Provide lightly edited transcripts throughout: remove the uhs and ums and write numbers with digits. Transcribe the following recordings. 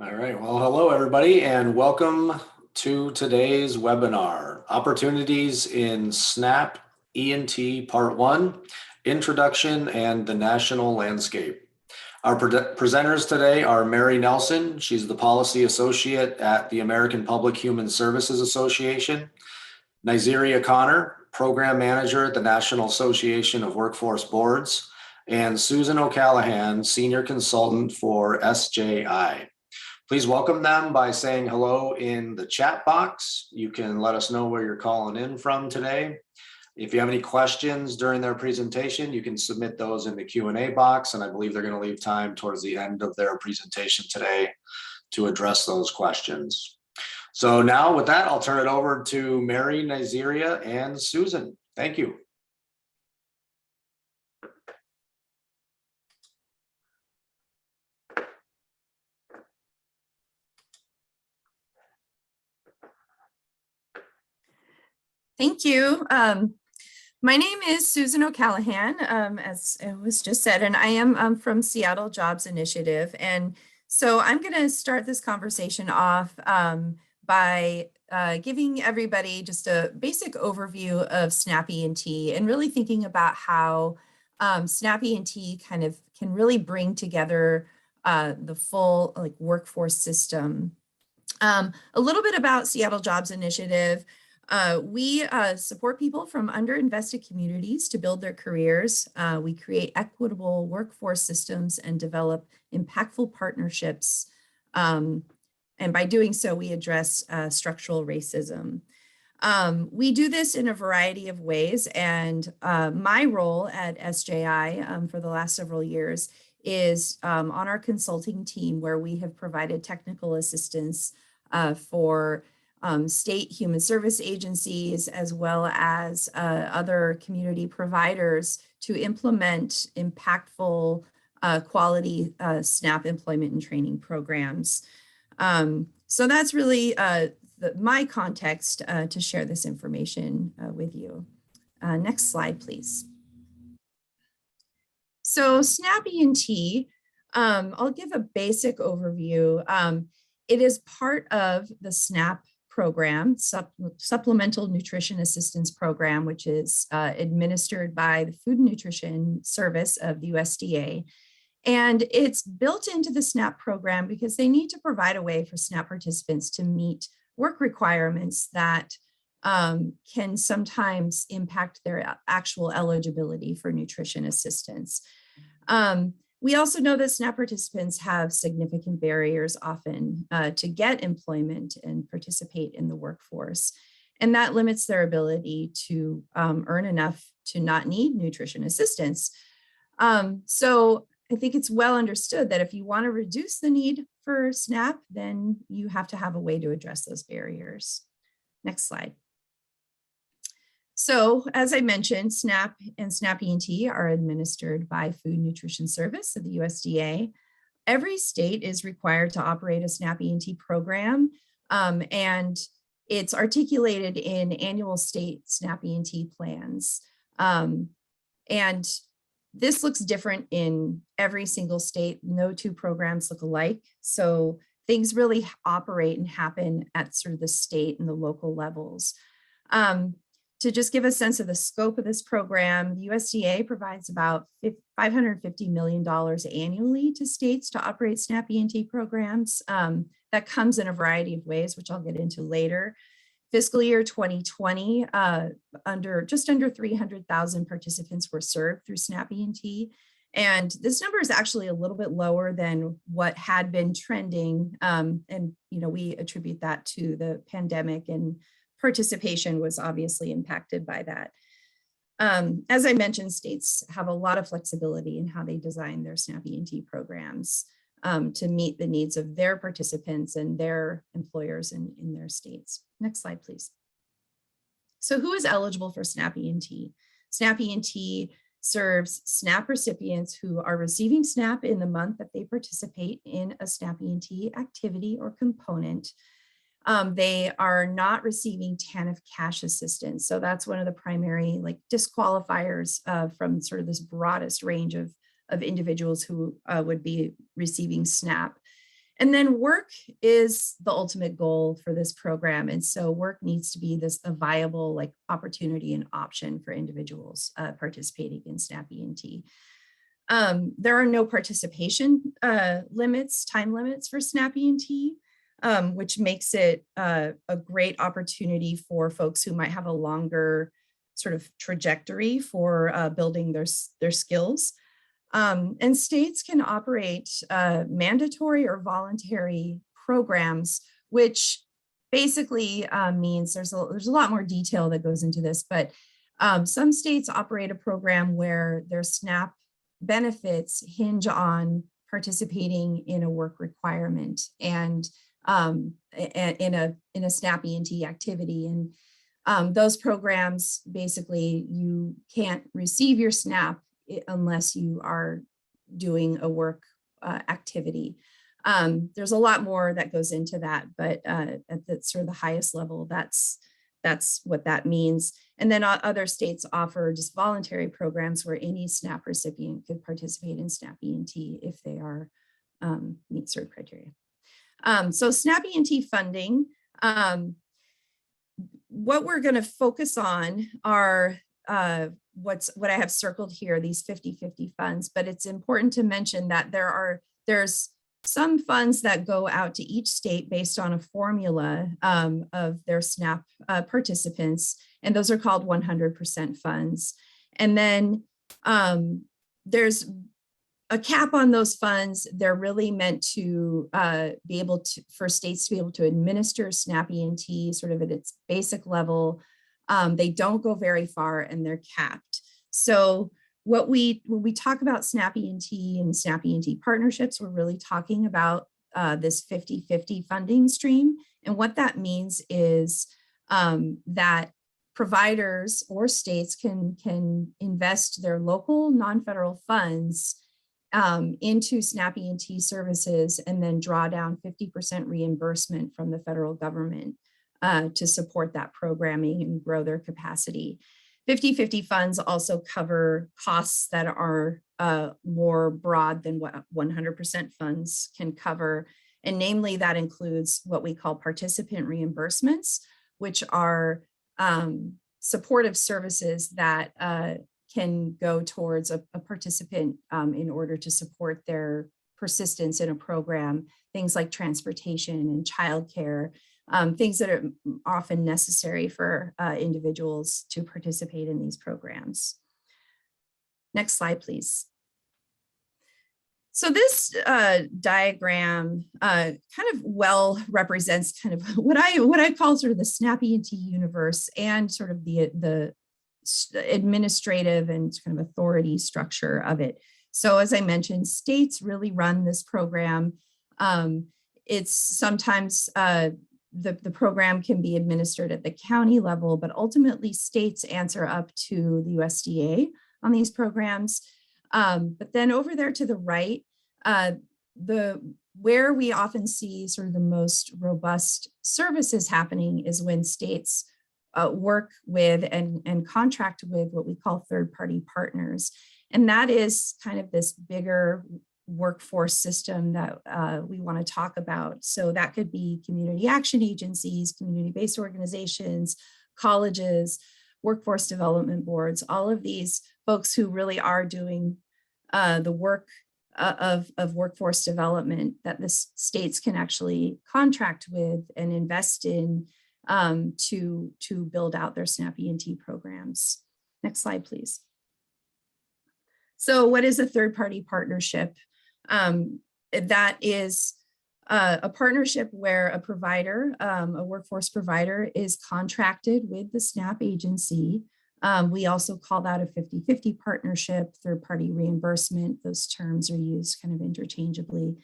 All right, well, hello everybody and welcome to today's webinar, Opportunities in SNAP E&T Part 1, Introduction and the National Landscape. Our presenters today are Mary Nelson. She's the Policy Associate at the American Public Human Services Association. Nyzuria Connor, Program Manager at the National Association of Workforce Boards. And Susan O'Callahan, Senior Consultant for SJI. Please welcome them by saying hello in the chat box. You can let us know where you're calling in from today. If you have any questions during their presentation, you can submit those in the Q&A box, and I believe they're going to leave time towards the end of their presentation today to address those questions. So now with that, I'll turn it over to Mary, Nyzuria, and Susan. Thank you. Thank you. My name is Susan O'Callahan, as it was just said, and I am from Seattle Jobs Initiative. And so I'm going to start this conversation off by giving everybody just a basic overview of SNAP E&T and really thinking about how SNAP E&T kind of can really bring together the full workforce system. A little bit about Seattle Jobs Initiative. We support people from underinvested communities to build their careers. We create equitable workforce systems and develop impactful partnerships. And by doing so, we address structural racism. We do this in a variety of ways. And my role at SJI for the last several years is on our consulting team, where we have provided technical assistance for state human service agencies, as well as other community providers to implement impactful quality SNAP employment and training programs. So that's really my context to share this information with you. Next slide, please. So SNAP E&T, I'll give a basic overview. It is part of the SNAP program, Supplemental Nutrition Assistance Program, which is administered by the Food and Nutrition Service of the USDA. And it's built into the SNAP program because they need to provide a way for SNAP participants to meet work requirements that can sometimes impact their actual eligibility for nutrition assistance. We also know that SNAP participants have significant barriers often to get employment and participate in the workforce. And that limits their ability to earn enough to not need nutrition assistance. So I think it's well understood that if you want to reduce the need for SNAP, then you have to have a way to address those barriers. Next slide. So as I mentioned, SNAP and SNAP E&T are administered by Food and Nutrition Service of the USDA. Every state is required to operate a SNAP E&T program, and it's articulated in annual state SNAP E&T plans. And this looks different in every single state. No two programs look alike. So things really operate and happen at sort of the state and the local levels. To just give a sense of the scope of this program, the USDA provides about $550 million annually to states to operate SNAP E&T programs. That comes in a variety of ways, which I'll get into later. Fiscal year 2020, just under 300,000 participants were served through SNAP E&T. And this number is actually a little bit lower than what had been trending. And we attribute that to the pandemic, and participation was obviously impacted by that. As I mentioned, states have a lot of flexibility in how they design their SNAP E&T programs to meet the needs of their participants and their employers in their states. Next slide, please. So who is eligible for SNAP E&T? SNAP E&T serves SNAP recipients who are receiving SNAP in the month that they participate in a SNAP E&T activity or component. they are not receiving TANF cash assistance. So that's one of the primary like disqualifiers from sort of this broadest range of individuals who would be receiving SNAP. And then work is the ultimate goal for this program. And so work needs to be a viable like opportunity and option for individuals participating in SNAP E&T. There are no participation time limits for SNAP E&T, which makes it a great opportunity for folks who might have a longer sort of trajectory for building their skills. And states can operate mandatory or voluntary programs, which basically means there's a lot more detail that goes into this, but some states operate a program where their SNAP benefits hinge on participating in a work requirement and in a SNAP E&T activity. And those programs, basically, you can't receive your SNAP unless you are doing a work activity. There's a lot more that goes into that, but at the sort of the highest level, that's what that means. And then other states offer just voluntary programs where any SNAP recipient could participate in SNAP E&T if they are meet certain criteria. So SNAP E&T funding, what we're going to focus on are what I have circled here, these 50-50 funds, but it's important to mention that there's some funds that go out to each state based on a formula of their SNAP participants, and those are called 100% funds. And then there's a cap on those funds. They're really meant to be able to, for states to be able to administer SNAP E&T sort of at its basic level. They don't go very far and they're capped. So when we talk about SNAP E&T and SNAP E&T partnerships, we're really talking about this 50-50 funding stream. And what that means is that providers or states can invest their local non-federal funds into SNAP E&T services and then draw down 50% reimbursement from the federal government to support that programming and grow their capacity. 50-50 funds also cover costs that are more broad than what 100% funds can cover. And namely, that includes what we call participant reimbursements, which are supportive services that can go towards a participant in order to support their persistence in a program, things like transportation and childcare, things that are often necessary for individuals to participate in these programs. Next slide, please. So this diagram kind of well represents kind of what I call sort of the SNAP E&T universe and sort of the administrative and kind of authority structure of it. So as I mentioned, states really run this program. It's sometimes the program can be administered at the county level, but ultimately states answer up to the USDA on these programs. But then over there to the right, where we often see sort of the most robust services happening is when states work with and contract with what we call third-party partners. And that is kind of this bigger workforce system that we want to talk about. So that could be community action agencies, community-based organizations, colleges, workforce development boards, all of these folks who really are doing the work of workforce development that the states can actually contract with and invest in to build out their SNAP E&T programs. Next slide, please. So what is a third-party partnership? That is a partnership where a provider, a workforce provider, is contracted with the SNAP agency. We also call that a 50-50 partnership, third-party reimbursement. Those terms are used kind of interchangeably.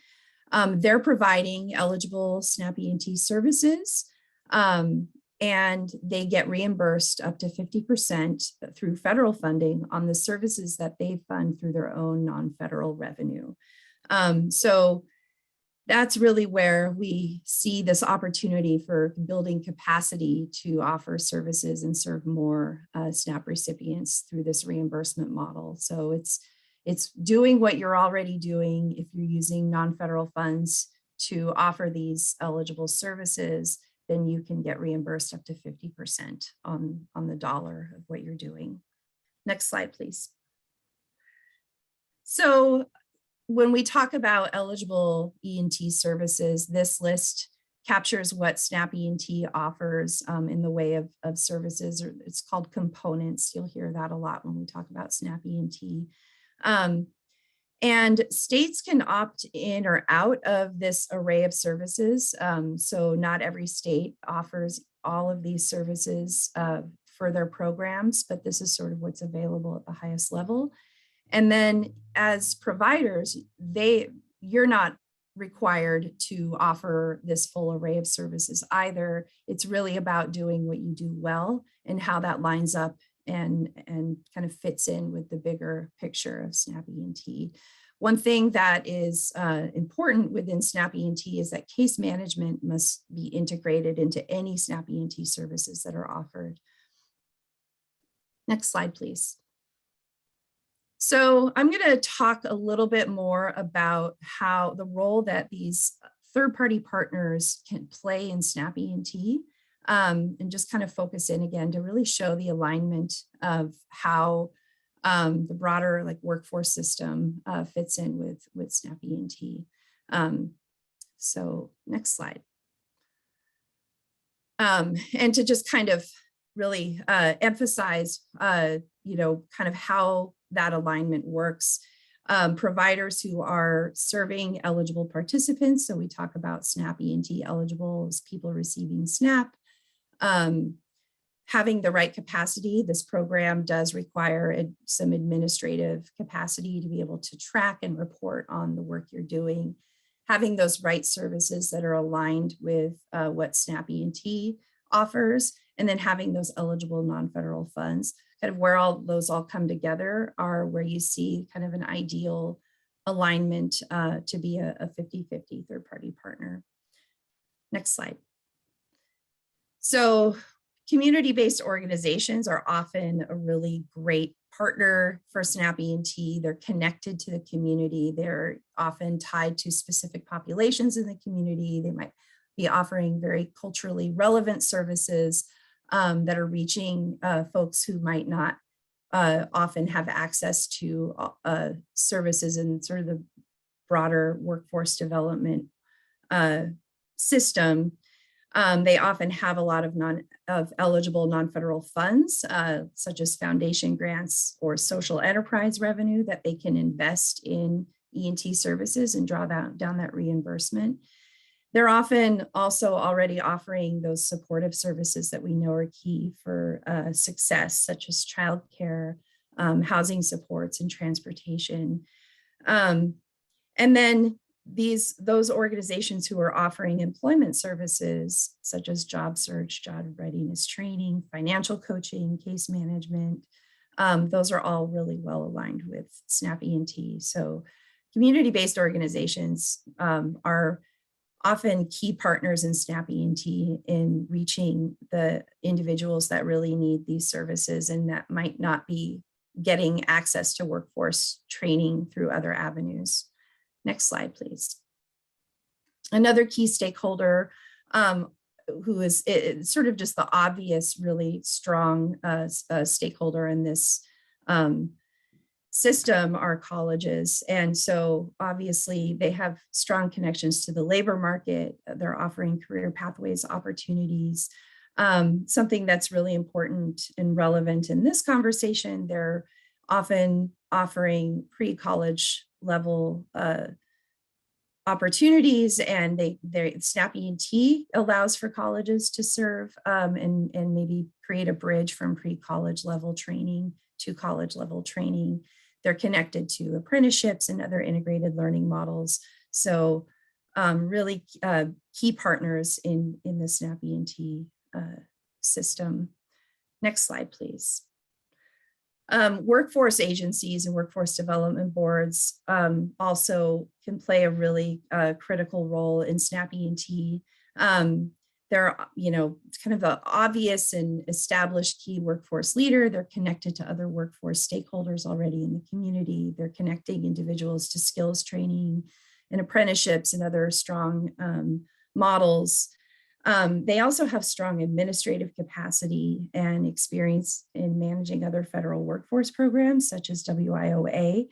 They're providing eligible SNAP E&T services, and they get reimbursed up to 50% through federal funding on the services that they fund through their own non-federal revenue. So that's really where we see this opportunity for building capacity to offer services and serve more SNAP recipients through this reimbursement model. So it's doing what you're already doing if you're using non-federal funds to offer these eligible services, then you can get reimbursed up to 50% on the dollar of what you're doing. Next slide, please. So when we talk about eligible E&T services, this list captures what SNAP E&T offers in the way of services. Or it's called components. You'll hear that a lot when we talk about SNAP E&T. And states can opt in or out of this array of services. So not every state offers all of these services for their programs, but this is sort of what's available at the highest level. And then as providers, you're not required to offer this full array of services either. It's really about doing what you do well and how that lines up and kind of fits in with the bigger picture of SNAP E&T. One thing that is important within SNAP E&T is that case management must be integrated into any SNAP E&T services that are offered. Next slide, please. So I'm going to talk a little bit more about how the role that these third-party partners can play in SNAP E&T, and just kind of focus in again to really show the alignment of how the broader workforce system fits in with SNAP E&T. So next slide. And to just kind of really emphasize, kind of how that alignment works. Providers who are serving eligible participants. So we talk about SNAP E&T eligible as people receiving SNAP. Having the right capacity, this program does require some administrative capacity to be able to track and report on the work you're doing. Having those right services that are aligned with what SNAP E&T offers, and then having those eligible non-federal funds. Kind of where all those all come together are where you see kind of an ideal alignment to be a 50-50 third-party partner. Next slide. So community-based organizations are often a really great partner for SNAP E&T. They're connected to the community. They're often tied to specific populations in the community. They might be offering very culturally relevant services that are reaching folks who might not often have access to services in sort of the broader workforce development system. They often have a lot of eligible non-federal funds, such as foundation grants or social enterprise revenue that they can invest in E&T services and draw down that reimbursement. They're often also already offering those supportive services that we know are key for success, such as childcare, housing supports, and transportation. And then those organizations who are offering employment services, such as job search, job readiness training, financial coaching, case management, those are all really well aligned with SNAP E&T. So community-based organizations are often key partners in SNAP E&T in reaching the individuals that really need these services and that might not be getting access to workforce training through other avenues. Next slide, please. Another key stakeholder who is sort of just the obvious, really strong stakeholder in this system are colleges. And so obviously they have strong connections to the labor market. They're offering career pathways opportunities. Something that's really important and relevant in this conversation, they're often offering pre-college level opportunities, and SNAP E&T allows for colleges to serve and maybe create a bridge from pre-college level training to college level training. They're connected to apprenticeships and other integrated learning models. So really key partners in the SNAP E&T system. Next slide, please. Workforce agencies and workforce development boards also can play a really critical role in SNAP E&T. They're, kind of an obvious and established key workforce leader. They're connected to other workforce stakeholders already in the community. They're connecting individuals to skills training and apprenticeships and other strong models. They also have strong administrative capacity and experience in managing other federal workforce programs such as WIOA.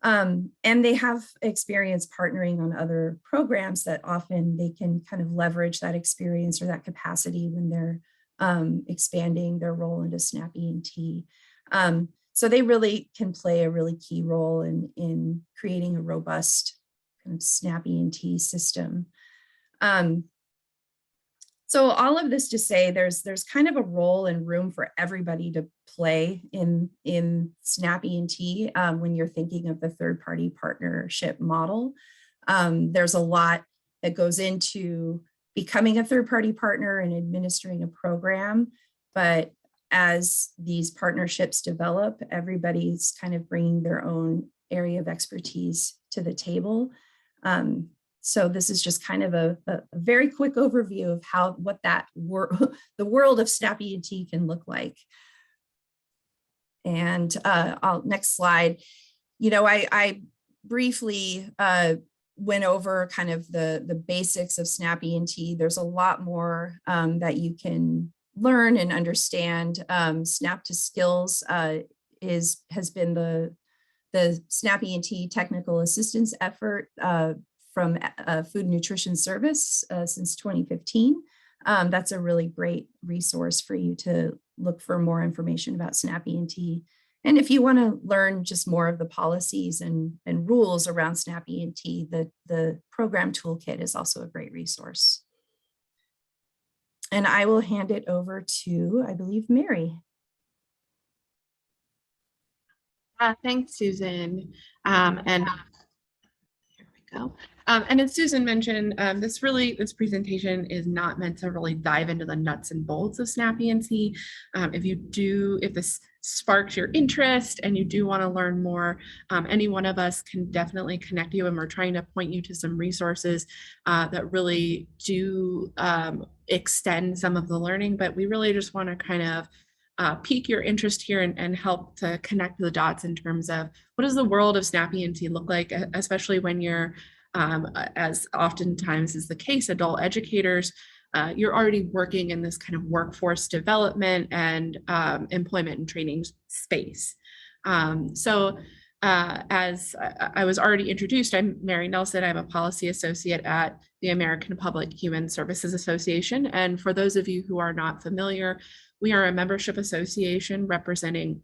And they have experience partnering on other programs that often they can kind of leverage that experience or that capacity when they're expanding their role into SNAP E&T. So they really can play a really key role in creating a robust kind of SNAP E&T system. So all of this to say there's kind of a role and room for everybody to play in SNAP E&T when you're thinking of the third-party partnership model. There's a lot that goes into becoming a third-party partner and administering a program, but as these partnerships develop, everybody's kind of bringing their own area of expertise to the table. So this is just kind of a very quick overview of what that the world of SNAP E&T can look like. And next slide. I briefly went over kind of the basics of SNAP E&T. There's a lot more that you can learn and understand. SNAP to Skills has been the SNAP E&T technical assistance effort from Food Nutrition Service since 2015. That's a really great resource for you to look for more information about SNAP E&T. And if you want to learn just more of the policies and rules around SNAP E&T, the program toolkit is also a great resource. And I will hand it over to, I believe, Mary. Thanks, Susan. And here we go. And as Susan mentioned, this presentation is not meant to really dive into the nuts and bolts of SNAP E&T. If this sparks your interest and you do want to learn more, any one of us can definitely connect you, and we're trying to point you to some resources that really do extend some of the learning, but we really just want to kind of pique your interest here and help to connect the dots in terms of what does the world of SNAP E&T look like, especially when you're as oftentimes is the case, adult educators, you're already working in this kind of workforce development and employment and training space. So as I was already introduced, I'm Mary Nelson. I'm a policy associate at the American Public Human Services Association. And for those of you who are not familiar, we are a membership association representing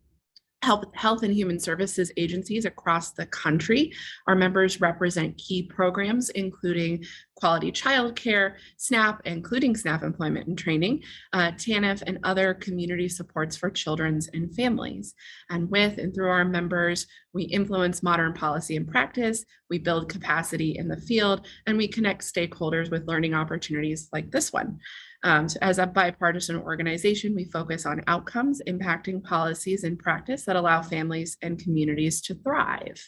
health and human services agencies across the country. Our members represent key programs, including quality childcare, SNAP, including SNAP employment and training, TANF, and other community supports for children and families. And with and through our members, we influence modern policy and practice, we build capacity in the field, and we connect stakeholders with learning opportunities like this one. So as a bipartisan organization, we focus on outcomes impacting policies and practice that allow families and communities to thrive.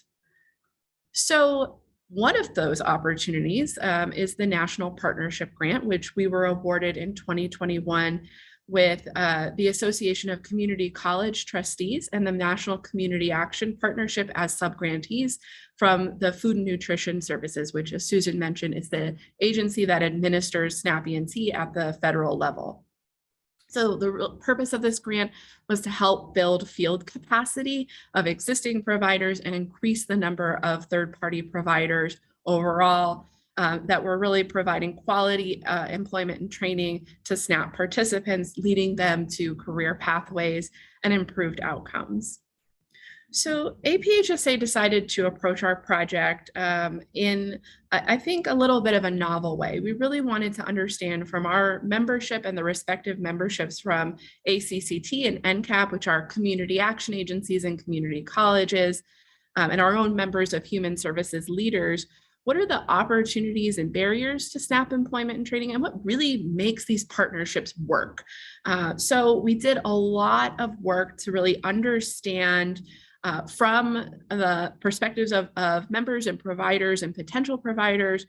So one of those opportunities is the National Partnership Grant, which we were awarded in 2021 with the Association of Community College Trustees and the National Community Action Partnership as sub-grantees from the Food and Nutrition Services, which, as Susan mentioned, is the agency that administers SNAP E&T at the federal level. So the real purpose of this grant was to help build field capacity of existing providers and increase the number of third-party providers overall that were really providing quality employment and training to SNAP participants, leading them to career pathways and improved outcomes. So APHSA decided to approach our project in, I think, a little bit of a novel way. We really wanted to understand from our membership and the respective memberships from ACCT and NCAP, which are community action agencies and community colleges, and our own members of human services leaders, what are the opportunities and barriers to SNAP employment and training, and what really makes these partnerships work. So we did a lot of work to really understand from the perspectives of members and providers and potential providers,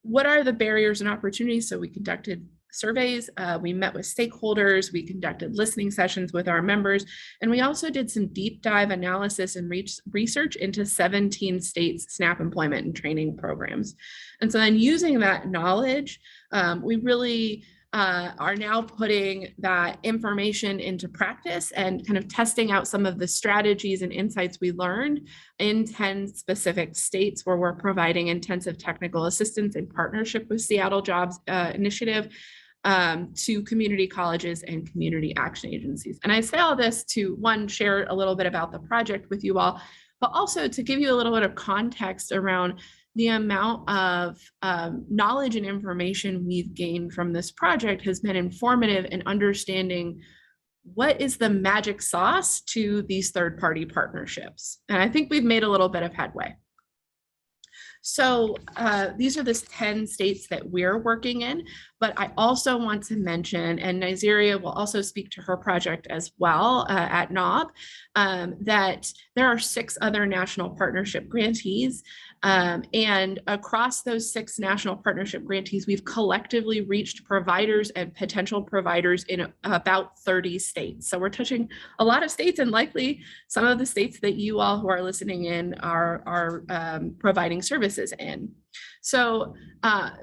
what are the barriers and opportunities? So we conducted surveys, we met with stakeholders, we conducted listening sessions with our members, and we also did some deep dive analysis and research into 17 states' SNAP employment and training programs. And so then using that knowledge, we really are now putting that information into practice and kind of testing out some of the strategies and insights we learned in 10 specific states where we're providing intensive technical assistance in partnership with Seattle Jobs Initiative to community colleges and community action agencies. And I say all this to, one, share a little bit about the project with you all, but also to give you a little bit of context around the amount of knowledge and information we've gained from this project has been informative in understanding what is the magic sauce to these third-party partnerships. And I think we've made a little bit of headway. So these are the 10 states that we're working in, but I also want to mention, and Nyzuria will also speak to her project as well at NOB, that there are 6 other national partnership grantees. And across those 6 national partnership grantees, we've collectively reached providers and potential providers in about 30 states. So we're touching a lot of states, and likely some of the states that you all who are listening in are providing services in. So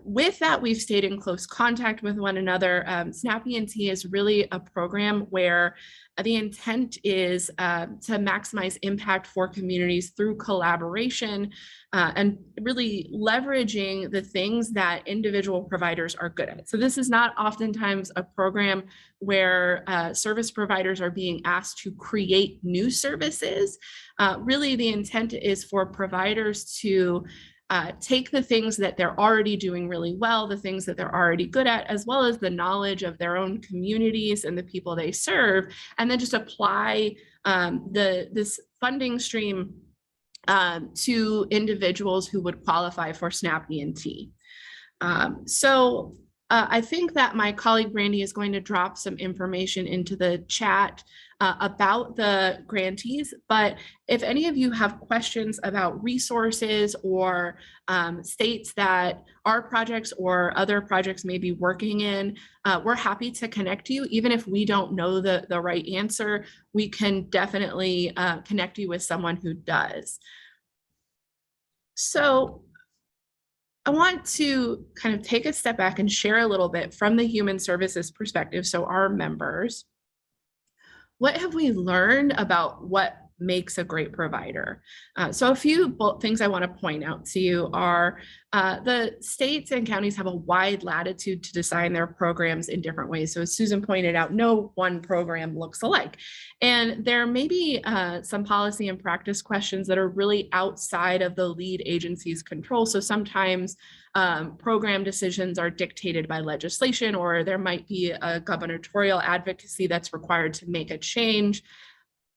with that, we've stayed in close contact with one another. Snappy and Tea is really a program where the intent is to maximize impact for communities through collaboration and really leveraging the things that individual providers are good at. So this is not oftentimes a program where service providers are being asked to create new services. Really, the intent is for providers to take the things that they're already doing really well, the things that they're already good at, as well as the knowledge of their own communities and the people they serve, and then just apply this funding stream to individuals who would qualify for SNAP E&T. So I think that my colleague Brandy is going to drop some information into the chat about the grantees, but if any of you have questions about resources or states that our projects or other projects may be working in, we're happy to connect you. Even if we don't know the right answer, we can definitely connect you with someone who does. So I want to kind of take a step back and share a little bit from the human services perspective, so our members. What have we learned about what makes a great provider? So a few things I want to point out to you are the states and counties have a wide latitude to design their programs in different ways. So as Susan pointed out, no one program looks alike. And there may be some policy and practice questions that are really outside of the lead agency's control. So sometimes program decisions are dictated by legislation, or there might be a gubernatorial advocacy that's required to make a change.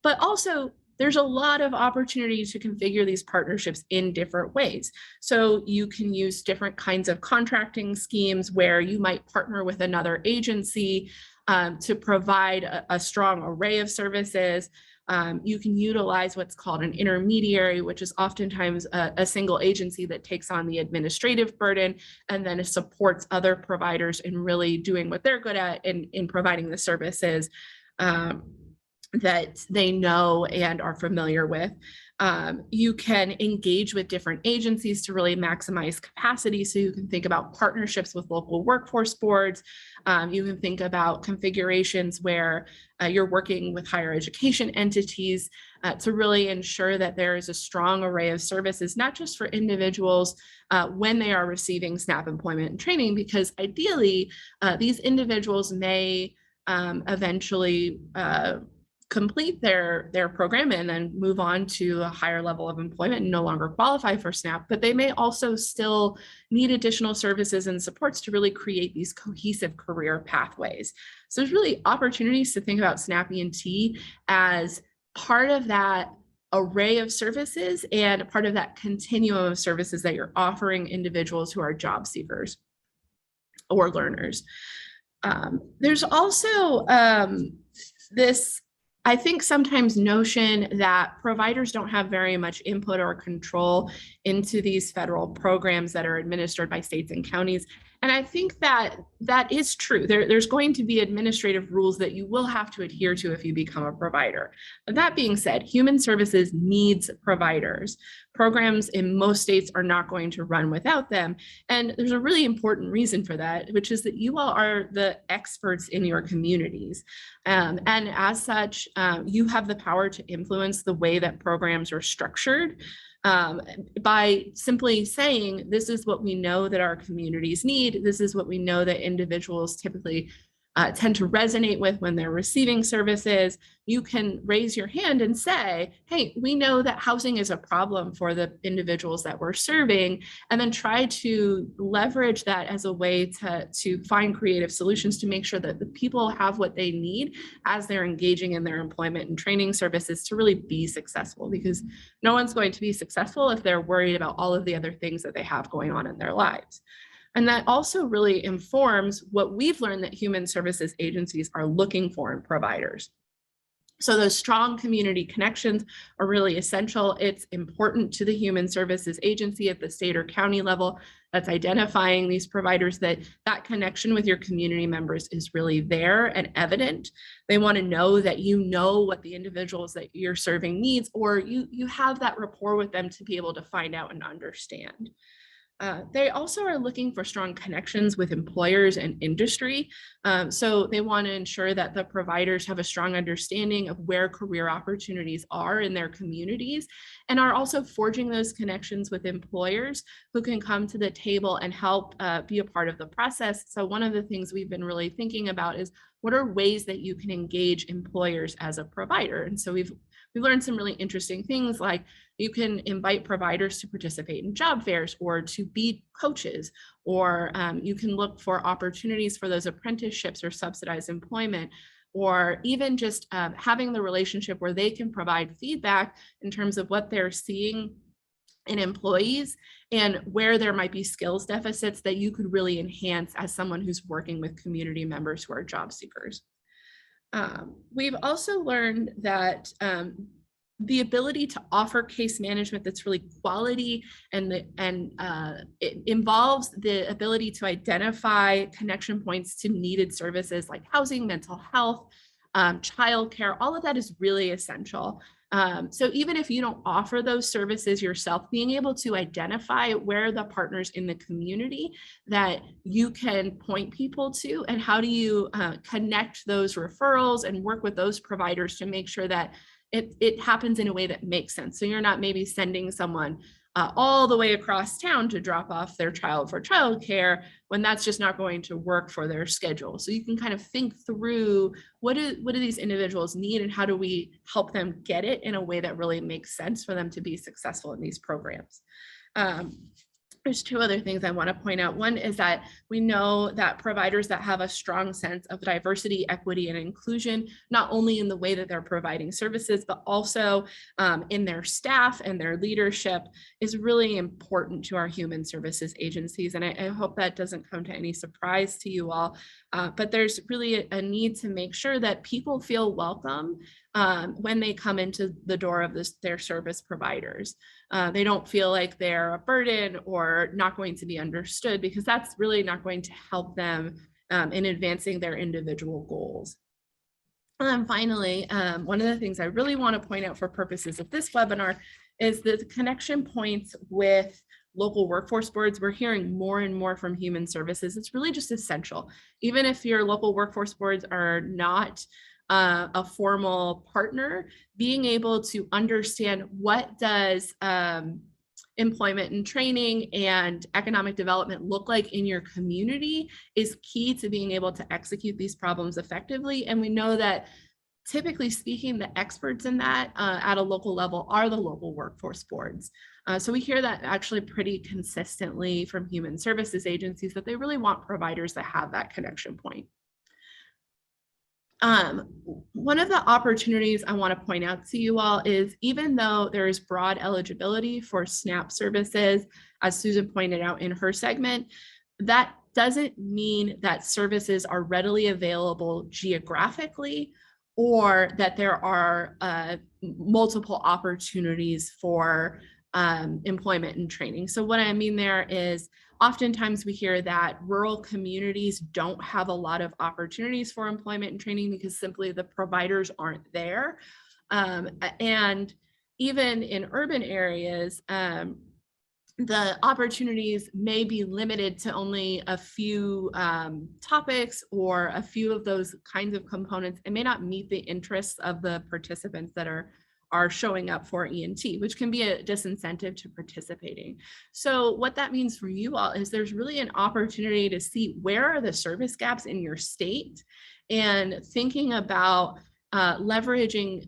But also, there's a lot of opportunity to configure these partnerships in different ways. So you can use different kinds of contracting schemes where you might partner with another agency to provide a strong array of services. You can utilize what's called an intermediary, which is oftentimes a single agency that takes on the administrative burden and then supports other providers in really doing what they're good at in providing the services that they know and are familiar with. You can engage with different agencies to really maximize capacity. So you can think about partnerships with local workforce boards. You can think about configurations where you're working with higher education entities to really ensure that there is a strong array of services, not just for individuals when they are receiving SNAP employment and training, because ideally these individuals may eventually complete their program and then move on to a higher level of employment and no longer qualify for SNAP, but they may also still need additional services and supports to really create these cohesive career pathways. So there's really opportunities to think about SNAP E&T as part of that array of services and part of that continuum of services that you're offering individuals who are job seekers or learners. There's also this, I think, sometimes notion that providers don't have very much input or control into these federal programs that are administered by states and counties. And I think that that is true. There's going to be administrative rules that you will have to adhere to if you become a provider. But that being said, human services needs providers. Programs in most states are not going to run without them. And there's a really important reason for that, which is that you all are the experts in your communities. And as such, you have the power to influence the way that programs are structured. By simply saying, this is what we know that our communities need, this is what we know that individuals typically tend to resonate with when they're receiving services, you can raise your hand and say, hey, we know that housing is a problem for the individuals that we're serving, and then try to leverage that as a way to find creative solutions to make sure that the people have what they need as they're engaging in their employment and training services to really be successful, because no one's going to be successful if they're worried about all of the other things that they have going on in their lives. And that also really informs what we've learned that human services agencies are looking for in providers. So those strong community connections are really essential. It's important to the human services agency at the state or county level that's identifying these providers that that connection with your community members is really there and evident. They want to know that you know what the individuals that you're serving needs, or you have that rapport with them to be able to find out and understand. They also are looking for strong connections with employers and industry. So they want to ensure that the providers have a strong understanding of where career opportunities are in their communities, and are also forging those connections with employers who can come to the table and help be a part of the process. So one of the things we've been really thinking about is, what are ways that you can engage employers as a provider? And so we've learned some really interesting things, like you can invite providers to participate in job fairs or to be coaches, or you can look for opportunities for those apprenticeships or subsidized employment, or even just having the relationship where they can provide feedback in terms of what they're seeing in employees and where there might be skills deficits that you could really enhance as someone who's working with community members who are job seekers. We've also learned that the ability to offer case management that's really quality, and it involves the ability to identify connection points to needed services like housing, mental health, childcare. All of that is really essential. So even if you don't offer those services yourself, being able to identify where the partners in the community that you can point people to, and how do you connect those referrals and work with those providers to make sure that it happens in a way that makes sense. So you're not maybe sending someone all the way across town to drop off their child for childcare when that's just not going to work for their schedule. So you can kind of think through what do these individuals need, and how do we help them get it in a way that really makes sense for them to be successful in these programs. There's two other things I want to point out. One is that we know that providers that have a strong sense of diversity, equity, and inclusion, not only in the way that they're providing services, but also in their staff and their leadership, is really important to our human services agencies. And I hope that doesn't come to any surprise to you all, but there's really a need to make sure that people feel welcome when they come into the door of their service providers. They don't feel like they're a burden or not going to be understood, because that's really not going to help them in advancing their individual goals. And then finally, one of the things I really want to point out for purposes of this webinar is the connection points with local workforce boards. We're hearing more and more from human services. It's really just essential. Even if your local workforce boards are not a formal partner, being able to understand what does employment and training and economic development look like in your community is key to being able to execute these problems effectively. And we know that, typically speaking, the experts in that at a local level are the local workforce boards. So we hear that actually pretty consistently from human services agencies, that they really want providers that have that connection point. One of the opportunities I want to point out to you all is even though there is broad eligibility for SNAP services, as Susan pointed out in her segment, that doesn't mean that services are readily available geographically or that there are multiple opportunities for employment and training. So what I mean there is oftentimes we hear that rural communities don't have a lot of opportunities for employment and training because simply the providers aren't there. And even in urban areas, the opportunities may be limited to only a few topics or a few of those kinds of components. It may not meet the interests of the participants that are showing up for E&T, which can be a disincentive to participating. So what that means for you all is there's really an opportunity to see where are the service gaps in your state and thinking about leveraging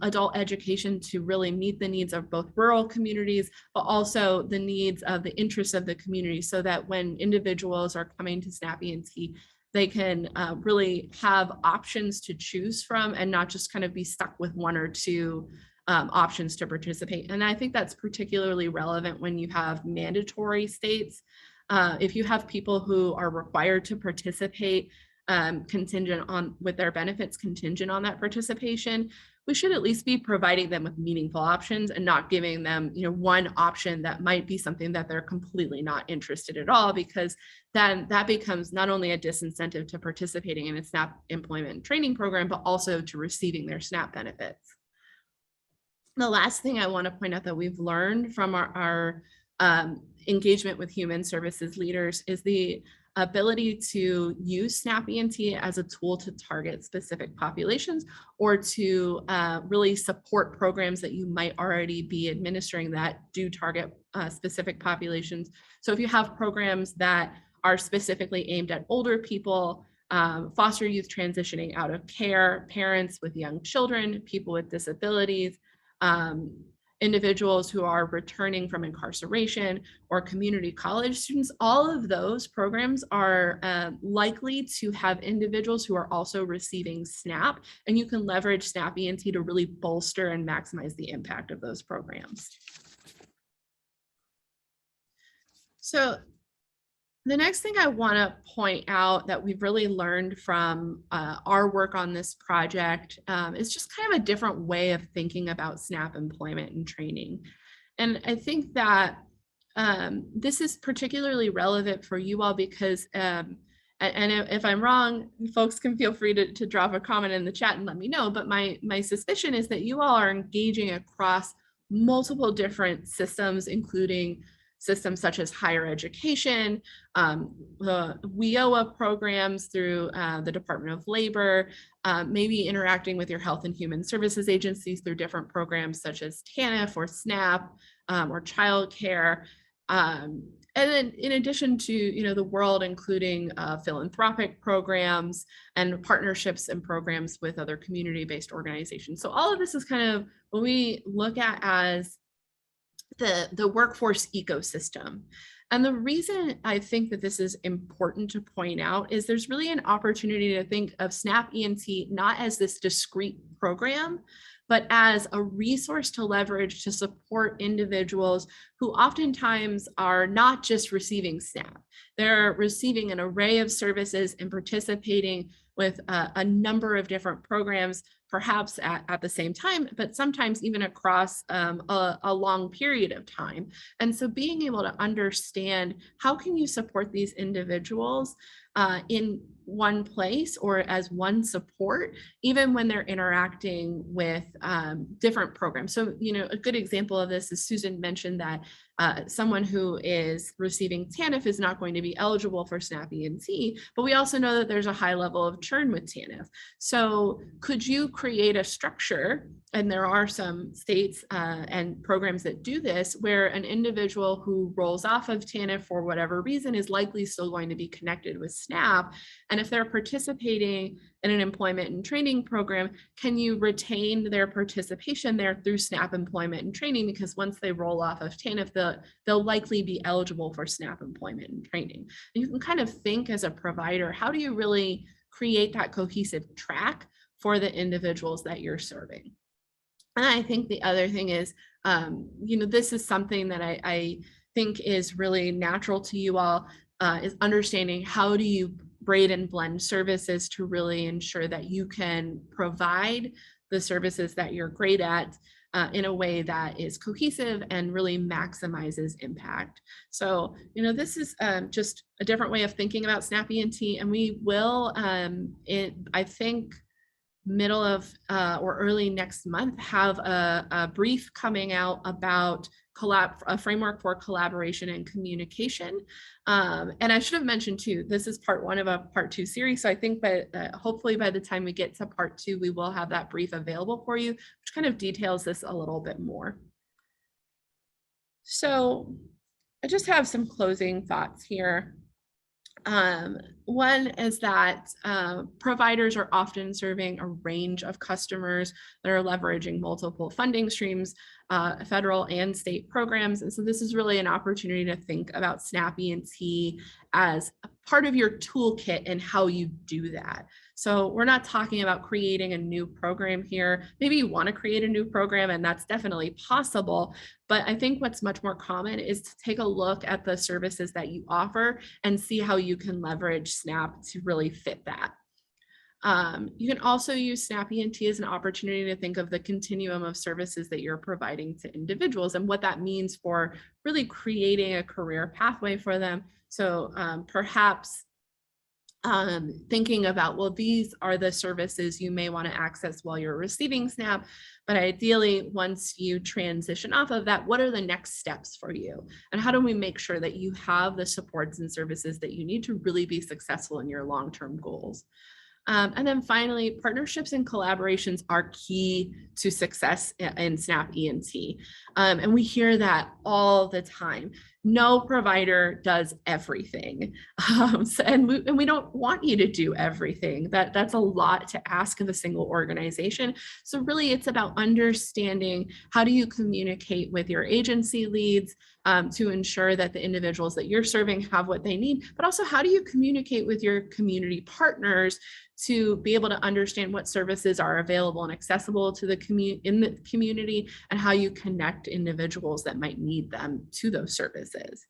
adult education to really meet the needs of both rural communities, but also the needs of the interests of the community so that when individuals are coming to SNAP E&T, they can really have options to choose from and not just kind of be stuck with one or two options to participate. And I think that's particularly relevant when you have mandatory states. If you have people who are required to participate contingent on with their benefits contingent on that participation, we should at least be providing them with meaningful options and not giving them, one option that might be something that they're completely not interested at all, because then that becomes not only a disincentive to participating in a SNAP employment and training program, but also to receiving their SNAP benefits. The last thing I want to point out that we've learned from our engagement with human services leaders is the ability to use SNAP E&T as a tool to target specific populations or to really support programs that you might already be administering that do target specific populations. So if you have programs that are specifically aimed at older people, foster youth transitioning out of care, parents with young children, people with disabilities, individuals who are returning from incarceration or community college students, all of those programs are likely to have individuals who are also receiving SNAP, and you can leverage SNAP E&T to really bolster and maximize the impact of those programs. So the next thing I want to point out that we've really learned from our work on this project is just kind of a different way of thinking about SNAP employment and training. And I think that this is particularly relevant for you all because, and if I'm wrong, folks can feel free to drop a comment in the chat and let me know, but my suspicion is that you all are engaging across multiple different systems, including systems such as higher education, the WIOA programs through the Department of Labor, maybe interacting with your health and human services agencies through different programs such as TANF or SNAP or childcare. And then in addition to the world, including philanthropic programs and partnerships and programs with other community-based organizations. So all of this is kind of what we look at as the workforce ecosystem. And the reason I think that this is important to point out is there's really an opportunity to think of SNAP E&T not as this discrete program, but as a resource to leverage to support individuals who oftentimes are not just receiving SNAP. They're receiving an array of services and participating with a number of different programs, perhaps at the same time, but sometimes even across a long period of time. And so being able to understand how can you support these individuals in one place or as one support, even when they're interacting with different programs. So, a good example of this is Susan mentioned that someone who is receiving TANF is not going to be eligible for SNAP E&T, but we also know that there's a high level of churn with TANF. So could you create a structure, and there are some states and programs that do this, where an individual who rolls off of TANF for whatever reason is likely still going to be connected with SNAP, and if they're participating in an employment and training program, can you retain their participation there through SNAP employment and training? Because once they roll off of TANF, they'll likely be eligible for SNAP employment and training. And you can kind of think as a provider, how do you really create that cohesive track for the individuals that you're serving. And I think the other thing is, this is something that I think is really natural to you all, is understanding how do you braid and blend services to really ensure that you can provide the services that you're great at in a way that is cohesive and really maximizes impact. So, this is just a different way of thinking about SNAP E&T, and we will, I think, middle of or early next month, have a brief coming out about a framework for collaboration and communication. And I should have mentioned too, this is part 1 of a part 2 series. So I think that hopefully by the time we get to part 2, we will have that brief available for you, which kind of details this a little bit more. So I just have some closing thoughts here. One is that providers are often serving a range of customers that are leveraging multiple funding streams, federal and state programs. And so this is really an opportunity to think about SNAP E&T as a part of your toolkit and how you do that. So we're not talking about creating a new program here. Maybe you want to create a new program, and that's definitely possible. But I think what's much more common is to take a look at the services that you offer and see how you can leverage SNAP to really fit that. You can also use SNAP E&T as an opportunity to think of the continuum of services that you're providing to individuals and what that means for really creating a career pathway for them. So perhaps thinking about, well, these are the services you may want to access while you're receiving SNAP, but ideally, once you transition off of that, what are the next steps for you? And how do we make sure that you have the supports and services that you need to really be successful in your long-term goals? And then finally, partnerships and collaborations are key to success in SNAP E&T. And we hear that all the time. No provider does everything. And we don't want you to do everything. That's a lot to ask of a single organization. So really it's about understanding how do you communicate with your agency leads to ensure that the individuals that you're serving have what they need, but also how do you communicate with your community partners to be able to understand what services are available and accessible to the community and how you connect individuals that might need them to those services.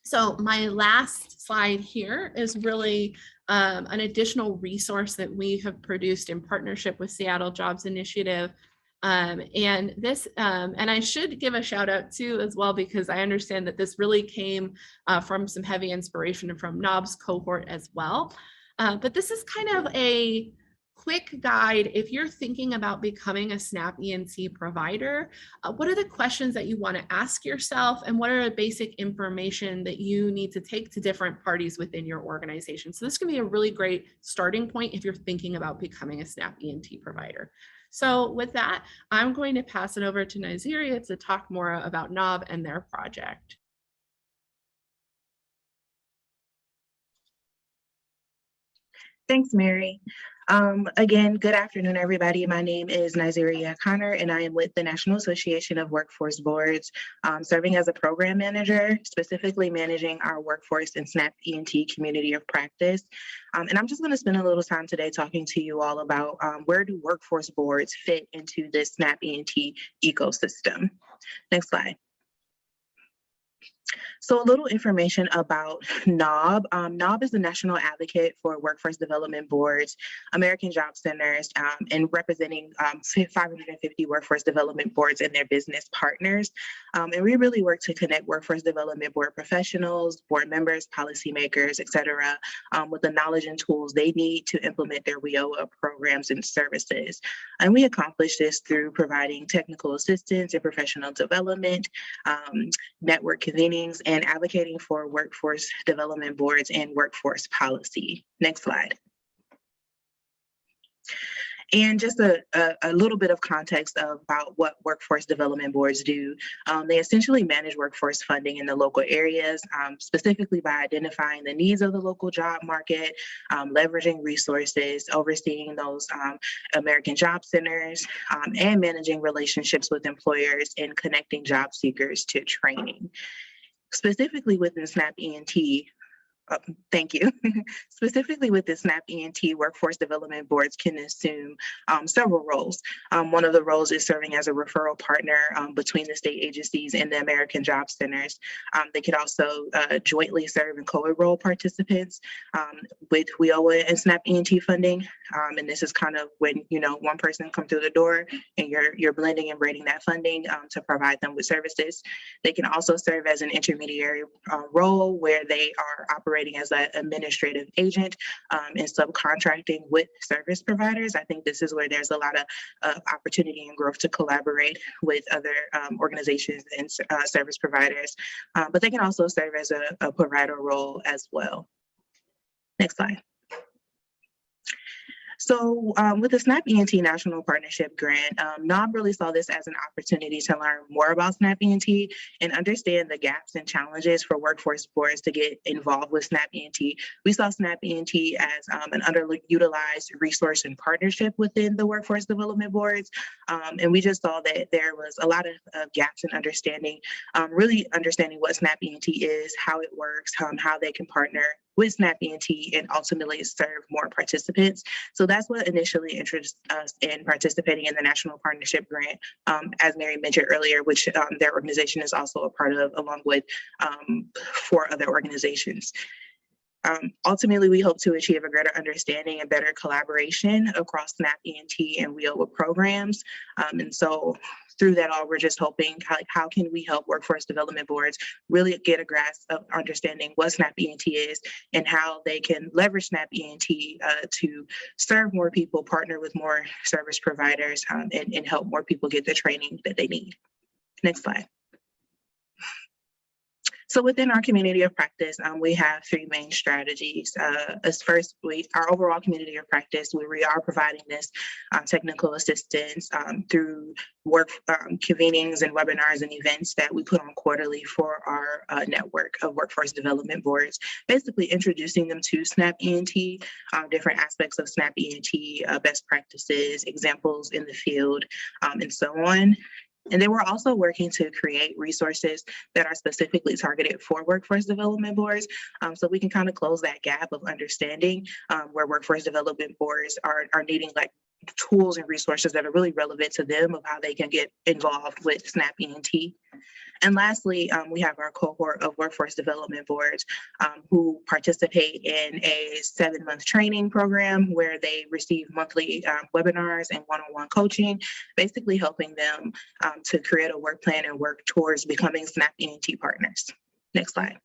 So my last slide here is really an additional resource that we have produced in partnership with Seattle Jobs Initiative. And this, and I should give a shout out too as well, because I understand that this really came from some heavy inspiration from Knob's cohort as well. But this is kind of a quick guide. If you're thinking about becoming a SNAP E&T provider, what are the questions that you want to ask yourself, and what are the basic information that you need to take to different parties within your organization? So this can be a really great starting point if you're thinking about becoming a SNAP E&T provider. So with that, I'm going to pass it over to Nyzuria to talk more about Knob and their project. Thanks, Mary. Again, good afternoon, everybody. My name is Nyzuria Connor, and I am with the National Association of Workforce Boards, serving as a program manager, specifically managing our workforce and SNAP E&T community of practice. And I'm just going to spend a little time today talking to you all about where do workforce boards fit into this SNAP E&T ecosystem. Next slide. So a little information about NOB. NOB is the National Advocate for Workforce Development Boards, American Job Centers, and representing 550 workforce development boards and their business partners. And we really work to connect workforce development board professionals, board members, policymakers, et cetera, with the knowledge and tools they need to implement their WIOA programs and services. And we accomplish this through providing technical assistance and professional development, network convenings, and advocating for workforce development boards and workforce policy. Next slide. And just a little bit of context about what workforce development boards do. They essentially manage workforce funding in the local areas, specifically by identifying the needs of the local job market, leveraging resources, overseeing those American job centers, and managing relationships with employers and connecting job seekers to training. Specifically within SNAP E&T, Thank you. Specifically with the SNAP E&T, workforce development boards can assume several roles. One of the roles is serving as a referral partner between the state agencies and the American Job Centers. They could also jointly serve and co-enroll participants with WIOA and SNAP E&T funding. And this is kind of when, one person come through the door and you're blending and braiding that funding to provide them with services. They can also serve as an intermediary role where they are operating as an administrative agent and subcontracting with service providers. I think this is where there's a lot of opportunity and growth to collaborate with other organizations and service providers, but they can also serve as a provider role as well. Next slide. So with the SNAP E&T National Partnership Grant, NOB really saw this as an opportunity to learn more about SNAP E&T and understand the gaps and challenges for workforce boards to get involved with SNAP E&T. We saw SNAP E&T as an underutilized resource and partnership within the workforce development boards. And we just saw that there was a lot of gaps in understanding, really understanding what SNAP E&T is, how it works, how they can partner with SNAP E&T and ultimately serve more participants. So that's what initially interested us in participating in the National Partnership Grant, as Mary mentioned earlier, which their organization is also a part of, along with 4 other organizations. Ultimately, we hope to achieve a greater understanding and better collaboration across SNAP E&T and WIOA programs. And so through that all, we're just hoping, how can we help workforce development boards really get a grasp of understanding what SNAP E&T is and how they can leverage SNAP E&T to serve more people, partner with more service providers, and help more people get the training that they need. Next slide. So within our community of practice, we have 3 main strategies. As first, our overall community of practice, we are providing this technical assistance through work convenings and webinars and events that we put on quarterly for our network of workforce development boards, basically introducing them to SNAP E&T, different aspects of SNAP E&T, best practices, examples in the field, and so on. And then we're also working to create resources that are specifically targeted for workforce development boards, so we can kind of close that gap of understanding where workforce development boards are needing like tools and resources that are really relevant to them of how they can get involved with SNAP E&T. And lastly, we have our cohort of workforce development boards who participate in a 7-month training program where they receive monthly webinars and one-on-one coaching, basically helping them to create a work plan and work towards becoming SNAP E&T partners. Next slide.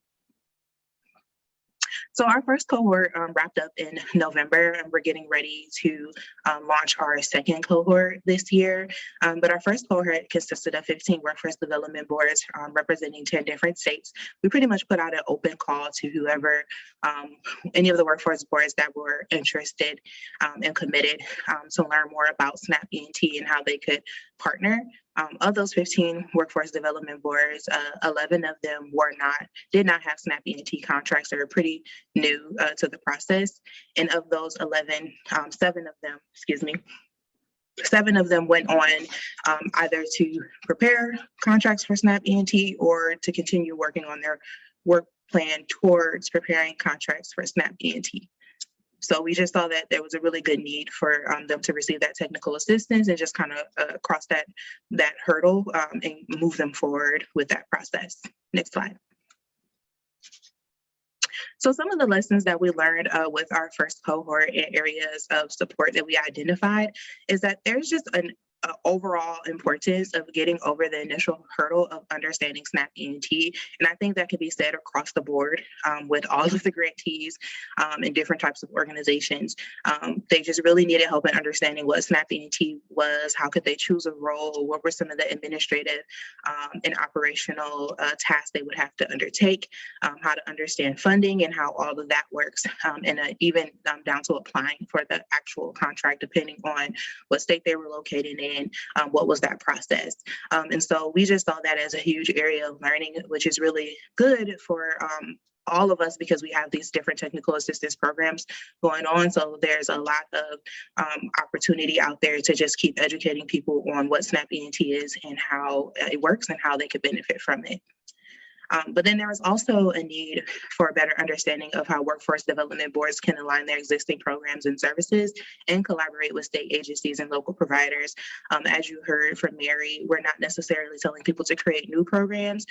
So our first cohort wrapped up in November, and we're getting ready to launch our second cohort this year. But our first cohort consisted of 15 workforce development boards representing 10 different states. We pretty much put out an open call to whoever, any of the workforce boards that were interested and committed to learn more about SNAP E&T and how they could partner. Of those 15 workforce development boards, 11 of them did not have SNAP E&T contracts. They were pretty new to the process. And of those 11, 7 of them went on either to prepare contracts for SNAP E&T or to continue working on their work plan towards preparing contracts for SNAP E&T. So we just saw that there was a really good need for them to receive that technical assistance and just kind of cross that hurdle and move them forward with that process. Next slide. So some of the lessons that we learned with our first cohort in areas of support that we identified is that there's just an overall importance of getting over the initial hurdle of understanding SNAP E&T. And I think that could be said across the board with all of the grantees and different types of organizations. They just really needed help in understanding what SNAP E&T was, how could they choose a role, what were some of the administrative and operational tasks they would have to undertake, how to understand funding and how all of that works, and even down to applying for the actual contract, depending on what state they were located in. What was that process? And so we just saw that as a huge area of learning, which is really good for all of us because we have these different technical assistance programs going on. So there's a lot of opportunity out there to just keep educating people on what SNAP E&T is and how it works and how they could benefit from it. But then there is also a need for a better understanding of how workforce development boards can align their existing programs and services and collaborate with state agencies and local providers. As you heard from Mary, we're not necessarily telling people to create new programs.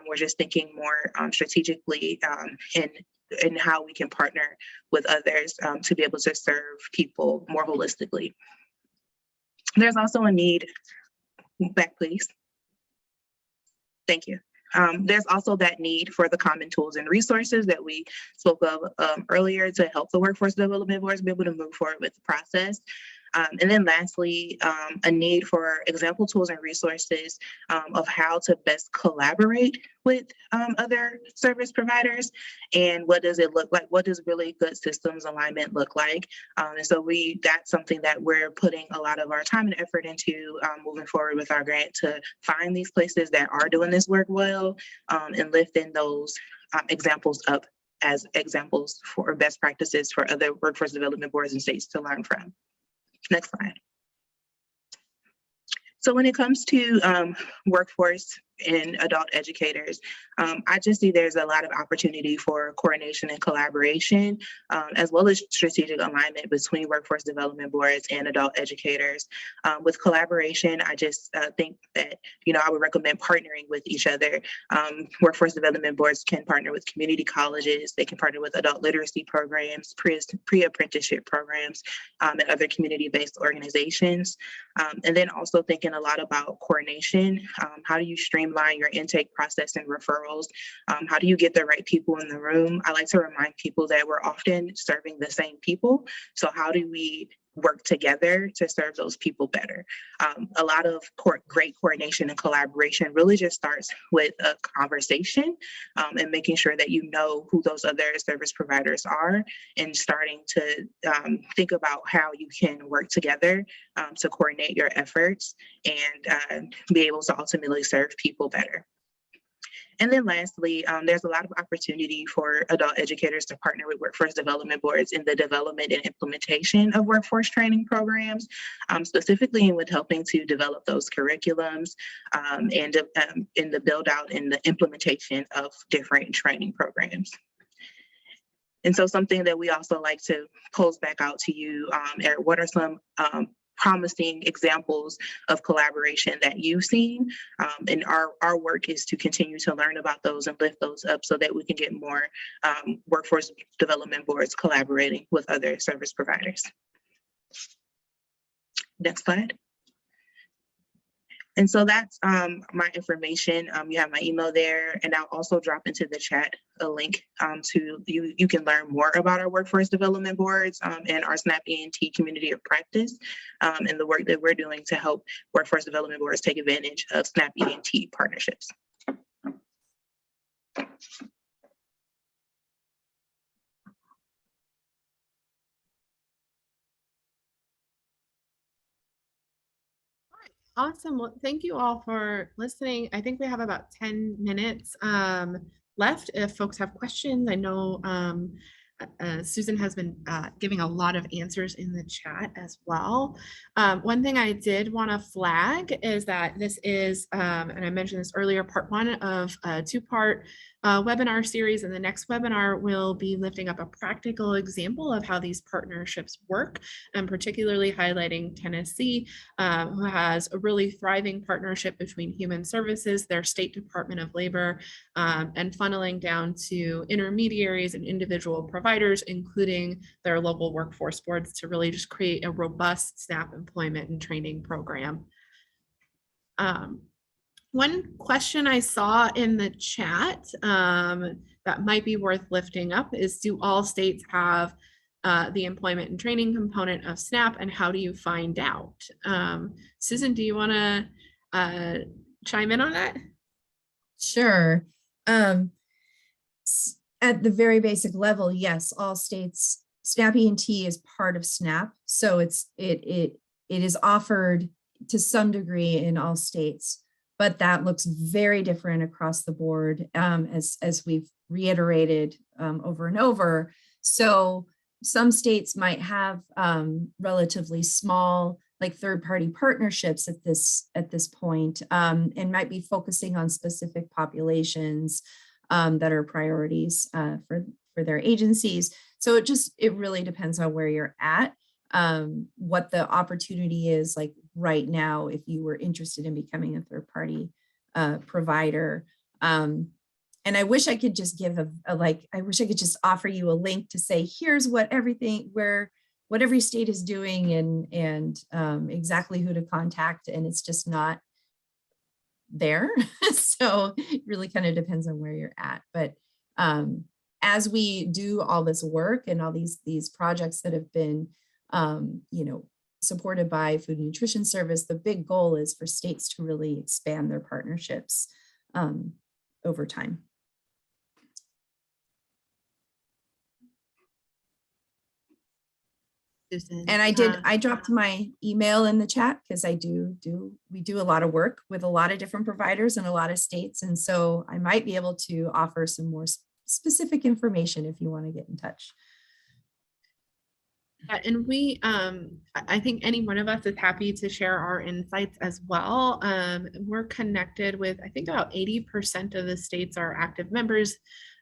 We're just thinking more strategically in how we can partner with others to be able to serve people more holistically. There's also a need, back please. Thank you. There's also that need for the common tools and resources that we spoke of earlier to help the workforce development boards be able to move forward with the process. And then lastly, a need for example tools and resources of how to best collaborate with other service providers, and what does it look like? What does really good systems alignment look like? And so that's something that we're putting a lot of our time and effort into moving forward with our grant, to find these places that are doing this work well and lifting those examples up as examples for best practices for other workforce development boards and states to learn from. Next slide. So when it comes to workforce and adult educators, I just see there's a lot of opportunity for coordination and collaboration, as well as strategic alignment between workforce development boards and adult educators. With collaboration, I just think that, I would recommend partnering with each other. Workforce development boards can partner with community colleges, they can partner with adult literacy programs, pre-apprenticeship programs, and other community-based organizations. And then also thinking a lot about coordination. How do you streamline your intake process and referrals? How do you get the right people in the room? I like to remind people that we're often serving the same people. So how do we work together to serve those people better? A lot of great coordination and collaboration really just starts with a conversation and making sure that you know who those other service providers are, and starting to think about how you can work together to coordinate your efforts and be able to ultimately serve people better. And then lastly, there's a lot of opportunity for adult educators to partner with workforce development boards in the development and implementation of workforce training programs, specifically with helping to develop those curriculums and in the build out and the implementation of different training programs. And so something that we also like to pose back out to you, Eric, what are some promising examples of collaboration that you've seen? And our work is to continue to learn about those and lift those up so that we can get more workforce development boards collaborating with other service providers. Next slide. And so that's my information. You have my email there, and I'll also drop into the chat a link to you can learn more about our workforce development boards and our SNAP E&T community of practice and the work that we're doing to help workforce development boards take advantage of SNAP E&T partnerships. Awesome. Well, thank you all for listening. I think we have about 10 minutes left if folks have questions. I know Susan has been giving a lot of answers in the chat as well. One thing I did want to flag is that this is, and I mentioned this earlier, part one of a two-part webinar series, and the next webinar will be lifting up a practical example of how these partnerships work, and particularly highlighting Tennessee, who has a really thriving partnership between Human Services, their State Department of Labor, and funneling down to intermediaries and individual providers, including their local workforce boards, to really just create a robust SNAP employment and training program. One question I saw in the chat that might be worth lifting up is, do all states have the employment and training component of SNAP, and how do you find out? Susan, do you want to chime in on that? Sure. At the very basic level, yes, all states, SNAP E&T is part of SNAP. So it is offered to some degree in all states, but that looks very different across the board, as we've reiterated over and over. So some states might have relatively small, like third-party partnerships at this point, and might be focusing on specific populations. that are priorities for their agencies. So it really depends on where you're at, what the opportunity is like right now, if you were interested in becoming a third party provider. And I wish I could just give I wish I could just offer you a link to say, here's what every state is doing and exactly who to contact. And it's just not there. So it really kind of depends on where you're at. But as we do all this work and all these projects that have been, supported by Food and Nutrition Service, the big goal is for states to really expand their partnerships over time. Susan, And I dropped my email in the chat because we do a lot of work with a lot of different providers in a lot of states. And so I might be able to offer some more specific information if you want to get in touch. And we, I think any one of us is happy to share our insights as well. We're connected with, I think about 80% of the states are active members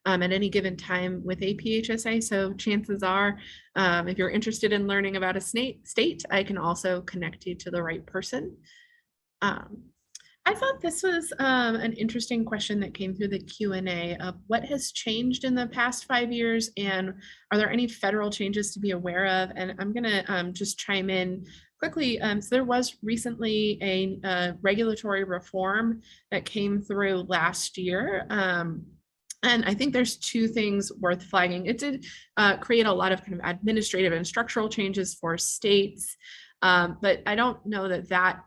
at any given time with APHSA. So chances are, if you're interested in learning about a state, I can also connect you to the right person. I thought this was an interesting question that came through the Q&A of what has changed in the past 5 years, and are there any federal changes to be aware of? And I'm gonna just chime in quickly. So there was recently a regulatory reform that came through last year. And I think there's two things worth flagging. It did create a lot of kind of administrative and structural changes for states, but I don't know that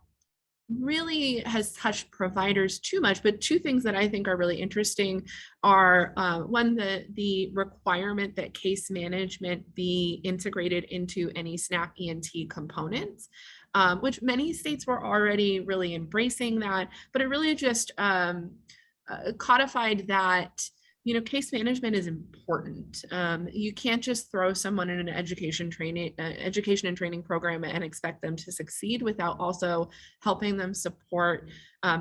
really has touched providers too much. But two things that I think are really interesting are one, the requirement that case management be integrated into any SNAP E&T components, which many states were already really embracing that, but it really just codified that case management is important. You can't just throw someone in an education and training program and expect them to succeed without also helping them support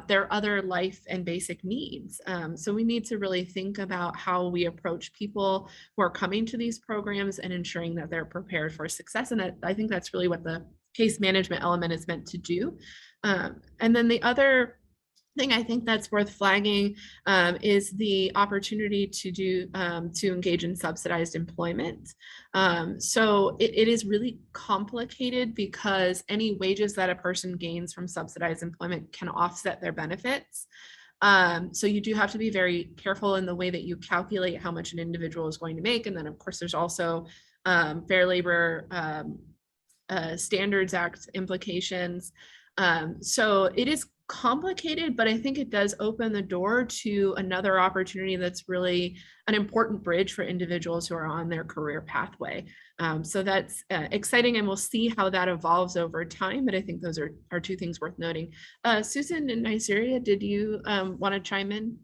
their other life and basic needs. So we need to really think about how we approach people who are coming to these programs and ensuring that they're prepared for success. And I think that's really what the case management element is meant to do. And then the other thing I think that's worth flagging is the opportunity to engage in subsidized employment. So it is really complicated because any wages that a person gains from subsidized employment can offset their benefits. So you do have to be very careful in the way that you calculate how much an individual is going to make. And then of course there's also Fair Labor Standards Act implications. So it is complicated, but I think it does open the door to another opportunity that's really an important bridge for individuals who are on their career pathway. So that's exciting, and we'll see how that evolves over time. But I think those are two things worth noting. Susan and Nyzuria, did you want to chime in?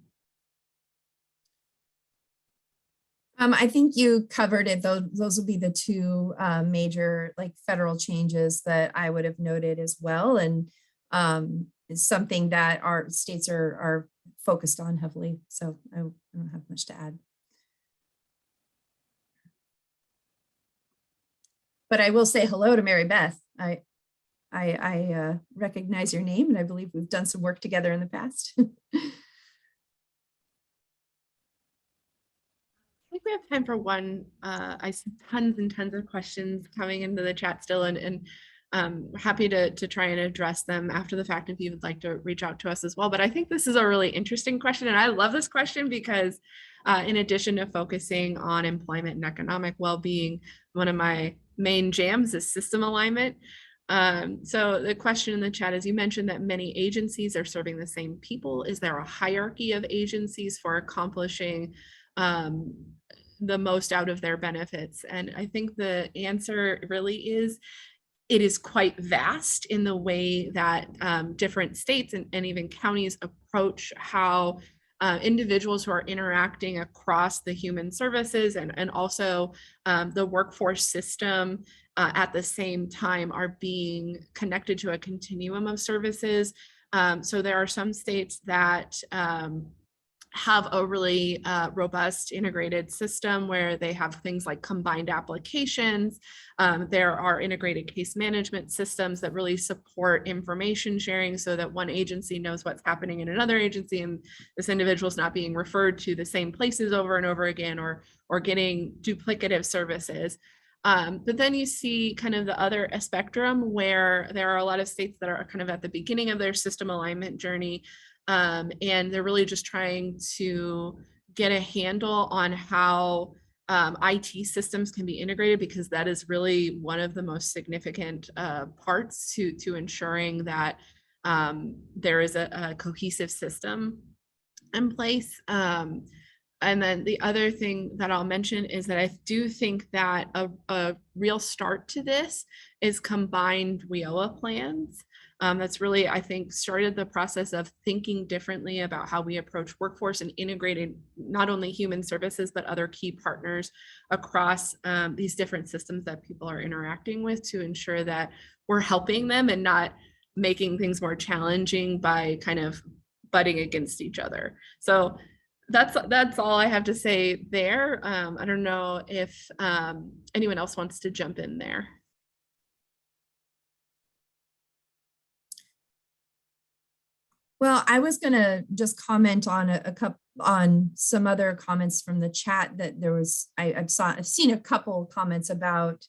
I think you covered it, though. Those will be the two major federal changes that I would have noted as well. And is something that our states are focused on heavily. So I don't have much to add. But I will say hello to Mary Beth. I recognize your name, and I believe we've done some work together in the past. I think we have time for one. I see tons and tons of questions coming into the chat still, and happy to try and address them after the fact if you would like to reach out to us as well. But I think this is a really interesting question, and I love this question because in addition to focusing on employment and economic well-being, one of my main jams is system alignment. So the question in the chat is, you mentioned that many agencies are serving the same people. Is there a hierarchy of agencies for accomplishing the most out of their benefits? And I think the answer really is, it is quite vast in the way that different states and even counties approach how individuals who are interacting across the human services and also the workforce system at the same time are being connected to a continuum of services. So there are some states that have a really robust integrated system where they have things like combined applications. There are integrated case management systems that really support information sharing so that one agency knows what's happening in another agency and this individual is not being referred to the same places over and over again or getting duplicative services. But then you see kind of the other spectrum where there are a lot of states that are kind of at the beginning of their system alignment journey. And they're really just trying to get a handle on how IT systems can be integrated, because that is really one of the most significant parts to ensuring that there is a cohesive system in place. And then the other thing that I'll mention is that I do think that a real start to this is combined WIOA plans. That's really, I think, started the process of thinking differently about how we approach workforce and integrating not only human services, but other key partners across these different systems that people are interacting with to ensure that we're helping them and not making things more challenging by kind of butting against each other. So that's all I have to say there. I don't know if anyone else wants to jump in there. Well, I was going to just comment on a couple on some other comments from the chat that there was. I've seen a couple comments about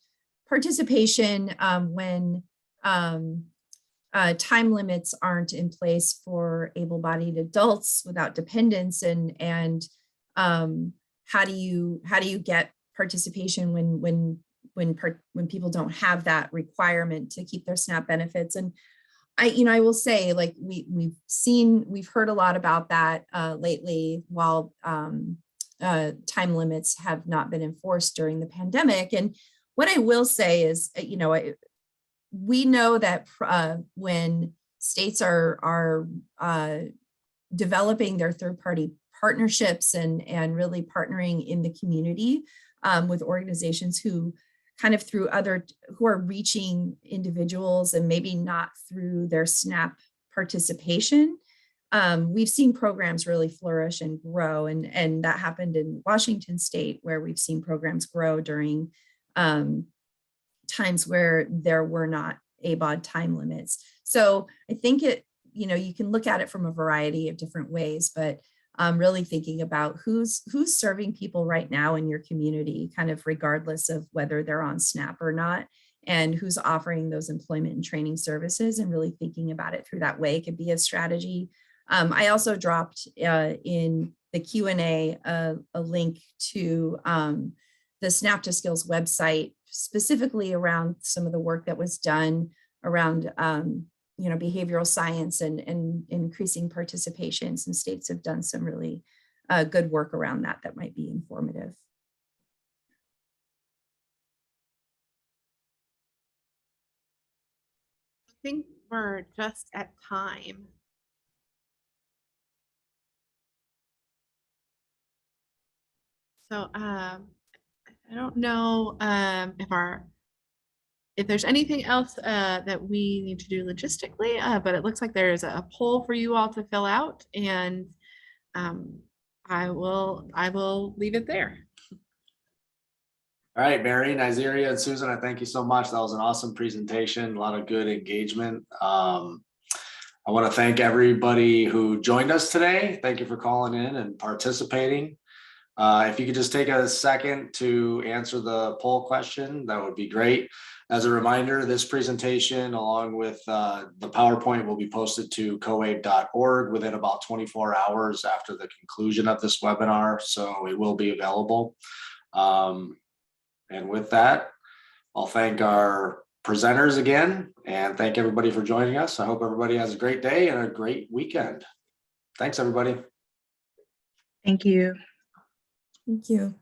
participation when time limits aren't in place for able-bodied adults without dependents, and how do you get participation when people don't have that requirement to keep their SNAP benefits? And I will say, like, we've heard a lot about that lately, while time limits have not been enforced during the pandemic. And what I will say is, we know that when states are developing their third-party partnerships and really partnering in the community with organizations who kind of who are reaching individuals and maybe not through their SNAP participation. We've seen programs really flourish and grow, and that happened in Washington State, where we've seen programs grow during times where there were not ABOD time limits. So I think you can look at it from a variety of different ways, but really thinking about who's serving people right now in your community, kind of regardless of whether they're on SNAP or not, and who's offering those employment and training services, and really thinking about it through that way could be a strategy. I also dropped in the Q&A a link to the SNAP to Skills website, specifically around some of the work that was done around behavioral science and increasing participation. Some states have done some really good work around that might be informative. I think we're just at time. So I don't know if there's anything else that we need to do logistically, but it looks like there's a poll for you all to fill out, and I will leave it there. All right, Mary, Nyzuria, and Susan, I thank you so much. That was an awesome presentation, a lot of good engagement. I want to thank everybody who joined us today. Thank you for calling in and participating. If you could just take a second to answer the poll question, that would be great. As a reminder, this presentation, along with the PowerPoint, will be posted to coabe.org within about 24 hours after the conclusion of this webinar, so it will be available. And with that, I'll thank our presenters again, and thank everybody for joining us. I hope everybody has a great day and a great weekend. Thanks, everybody. Thank you. Thank you.